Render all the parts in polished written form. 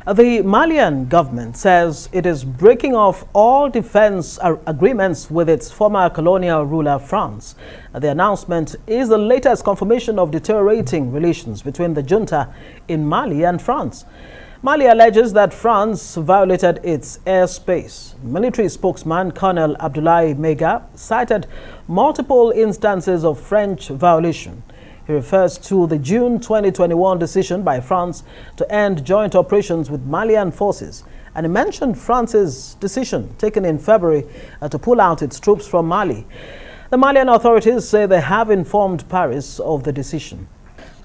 The Malian government says it is breaking off all defense agreements with its former colonial ruler, France. The announcement is the latest confirmation of deteriorating relations between the junta in Mali and France. Mali alleges that France violated its airspace. Military spokesman Colonel Abdoulaye Mega cited multiple instances of French violation. He refers to the June 2021 decision by France to end joint operations with Malian forces, and he mentioned France's decision taken in February to pull out its troops from Mali. The Malian authorities say they have informed Paris of the decision.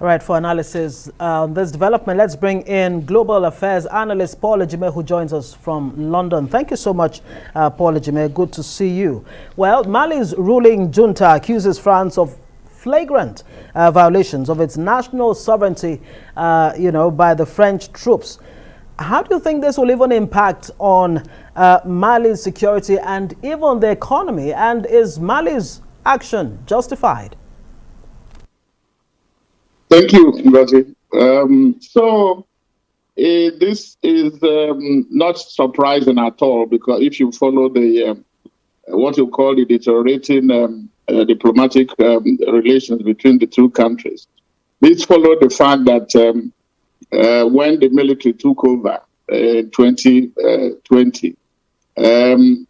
All right, for analysis on this development, let's bring in global affairs analyst Paul Ejime, who joins us from London. Thank you so much, Paul Ejime. Good to see you. Well, Mali's ruling junta accuses France of flagrant violations of its national sovereignty, by the French troops. How do you think this will even impact on Mali's security and even the economy? And is Mali's action justified? Thank you, Ngozi. This is not surprising at all, because if you follow the what you call the deteriorating diplomatic relations between the two countries, this followed the fact that when the military took over in 2020,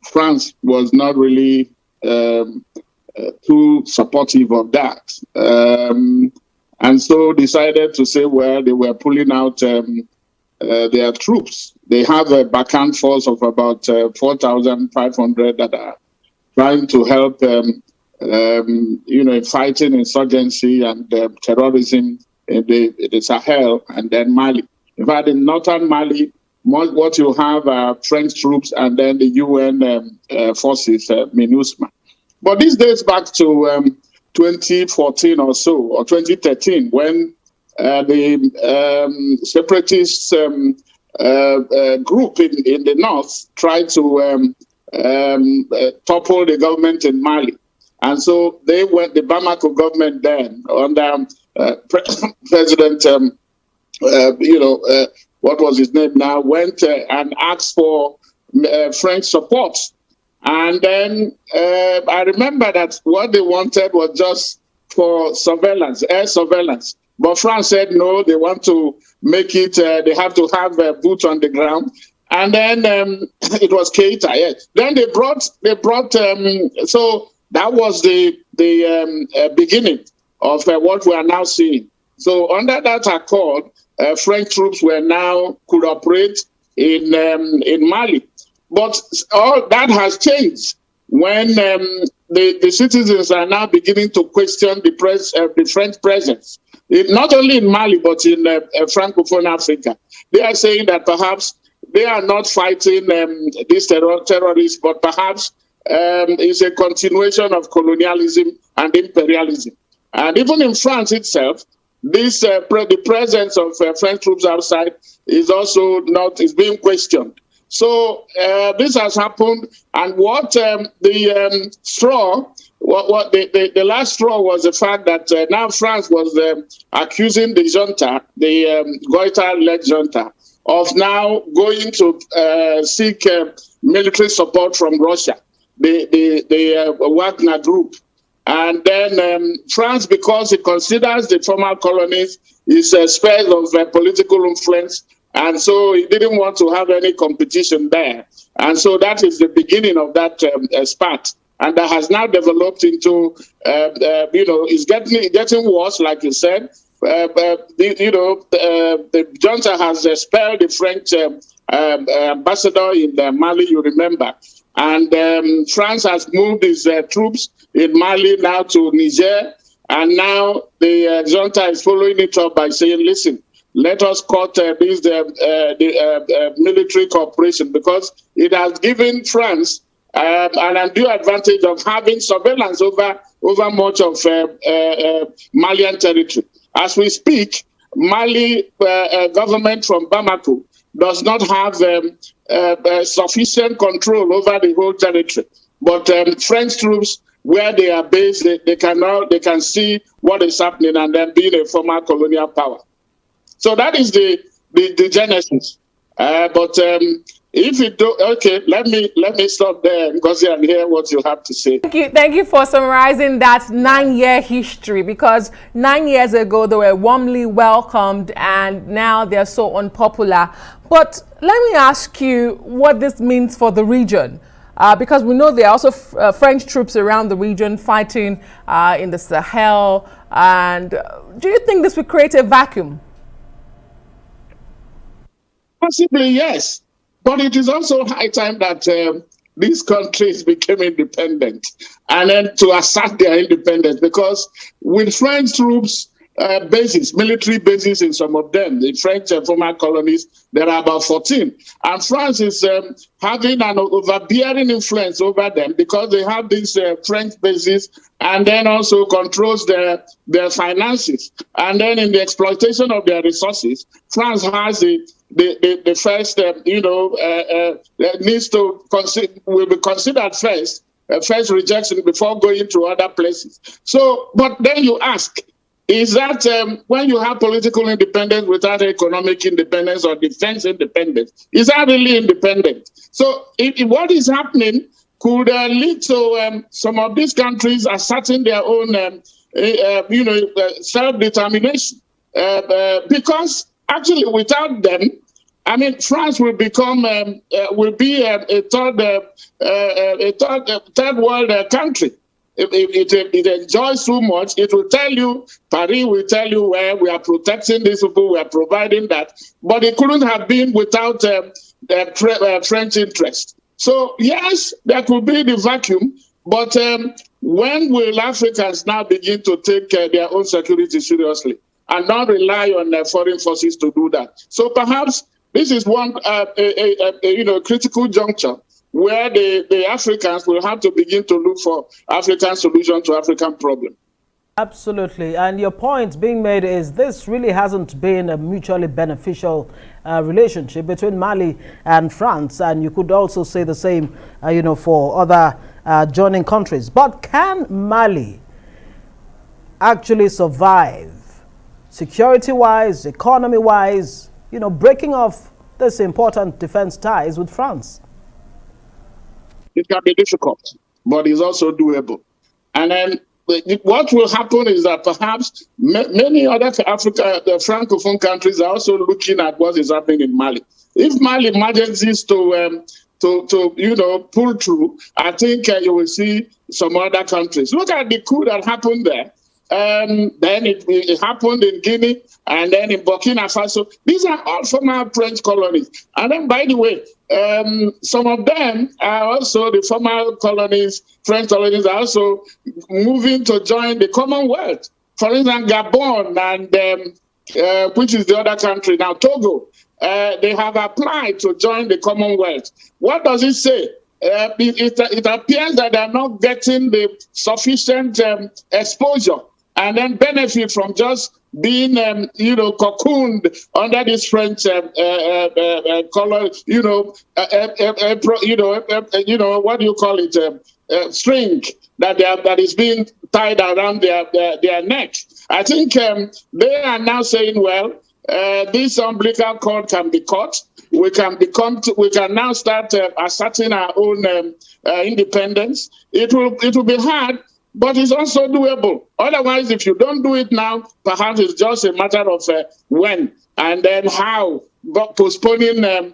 France was not really too supportive of that. And so decided to say, well, they were pulling out their troops. They have a backend force of about 4,500 that are trying to help, fighting insurgency and terrorism in the Sahel and then Mali. In fact, in northern Mali, what you have are French troops and then the UN forces, MINUSMA. But this dates back to 2014 or so, or 2013, when the separatist group in the north tried to topple the government in Mali. And so the Bamako government then, under President, what was his name now, went and asked for French support. And then I remember that what they wanted was just for surveillance, air surveillance. But France said no, they want to make it, they have to have a boot on the ground. And then it was Keita, yes. Then they brought, so that was the beginning of what we are now seeing. So under that accord, French troops could operate in Mali. But all that has changed when the citizens are now beginning to question the French presence, not only in Mali, but in francophone Africa. They are saying that perhaps they are not fighting these terrorists, but perhaps it's a continuation of colonialism and imperialism. And even in France itself, the presence of French troops outside is being questioned. So this has happened, and what the last straw was the fact that now France was accusing the junta, the Goïta-led junta, of now going to seek military support from Russia, the Wagner group. And then France, because it considers the former colonies is a sphere of political influence, and so he didn't want to have any competition there. And so that is the beginning of that spat. And that has now developed into, it's getting worse, like you said. The junta has expelled the French ambassador in Mali, you remember. And France has moved its troops in Mali now to Niger. And now the junta is following it up by saying, listen, let us cut this military cooperation, because it has given France an undue advantage of having surveillance over much of Malian territory. As we speak, Mali government from Bamako does not have sufficient control over the whole territory. But French troops, where they are based, they can see what is happening, and then being a former colonial power. So that is the genesis. If you do, okay, let me stop there because I hear what you have to say. Thank you for summarizing that 9-year history, because 9 years ago they were warmly welcomed and now they're so unpopular. But let me ask you what this means for the region. Because we know there are also French troops around the region fighting in the Sahel. And do you think this will create a vacuum? Possibly, yes. But it is also high time that these countries became independent and then to assert their independence, because with French troops, bases, military bases in some of them, the French former colonies, there are about 14. And France is having an overbearing influence over them because they have these French bases and then also controls their finances. And then in the exploitation of their resources, France has the first, needs to will be considered first rejection before going to other places. So, but then you ask, is that when you have political independence without economic independence or defense independence, is that really independent? So if what is happening could lead to some of these countries asserting their own, self-determination. Because actually without them, I mean, France will become will be a third world country. It enjoys so much. It will tell you, Paris will tell you where we are protecting these people, we are providing that. But it couldn't have been without French interest. So yes, there could be the vacuum, but when will Africans now begin to take their own security seriously and not rely on foreign forces to do that? So perhaps this is one critical juncture where the Africans will have to begin to look for African solution to African problem. Absolutely. And your point being made is this really hasn't been a mutually beneficial relationship between Mali and France. And you could also say the same, for other joining countries. But can Mali actually survive security-wise, economy-wise, breaking off this important defense ties with France? It can be difficult, but it's also doable. And then what will happen is that perhaps many other the francophone countries are also looking at what is happening in Mali. If Mali manages to pull through, I think you will see some other countries. Look at the coup that happened there. Then it happened in Guinea and then in Burkina Faso. These are all former French colonies. And then, by the way, some of them are also the former colonies, French colonies, are also moving to join the Commonwealth. For instance, Gabon and which is the other country now, Togo, they have applied to join the Commonwealth. What does it say? It appears that they're not getting the sufficient exposure and then benefit from just being, cocooned under this French color, what do you call it? String that is being tied around their neck. I think they are now saying, well, this umbilical cord can be cut. We can now start asserting our own independence. It will be hard, but it's also doable. Otherwise, if you don't do it now, perhaps it's just a matter of when and then how, but postponing the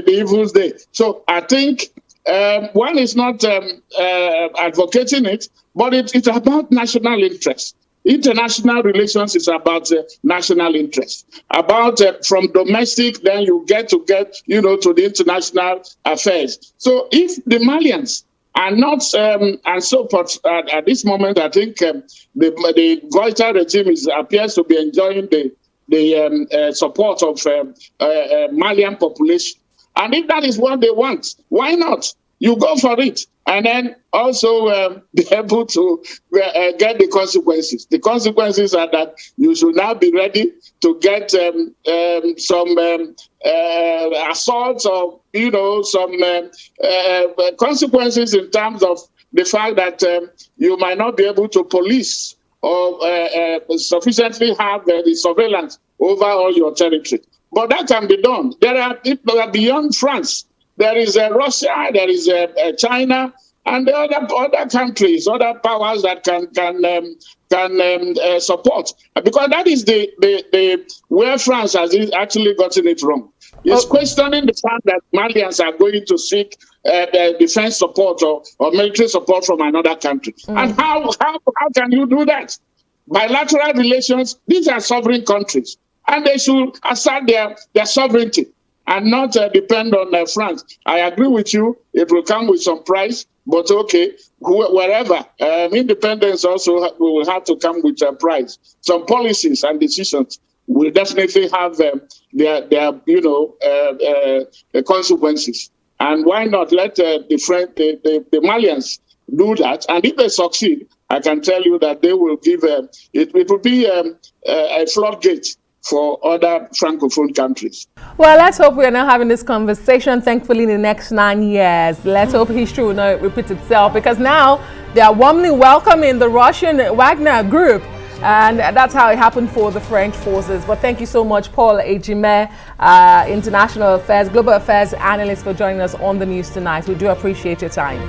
evil's day. So I think one is not advocating it, but it's about national interest. International relations is about national interest. About from domestic, then you get to the international affairs. So if the Malians are not, and so at this moment, I think the Goita regime appears to be enjoying the support of Malian population. And if that is what they want, why not? You go for it. And then also be able to get the consequences. The consequences are that you should now be ready to get some assaults or, some consequences in terms of the fact that you might not be able to police or sufficiently have the surveillance over all your territory. But that can be done. There are people beyond France. There is Russia, there is China, and the other countries, other powers that can support, because that is the where France has actually gotten it wrong. It's questioning the fact that Malians are going to seek defense support or military support from another country. And how can you do that? Bilateral relations, these are sovereign countries, and they should assert their sovereignty and not depend on France. I agree with you, it will come with some price, but okay, wherever, independence also will have to come with a price. Some policies and decisions will definitely have their consequences. And why not let the Malians do that? And if they succeed, I can tell you that they will give it will be a floodgate for other francophone countries. Well, let's hope we are now having this conversation, thankfully, in the next 9 years. Let's hope history will not repeat itself, because now they are warmly welcoming the Russian Wagner group. And that's how it happened for the French forces. But thank you so much, Paul Ejime, international affairs, global affairs analyst, for joining us on the news tonight. We do appreciate your time.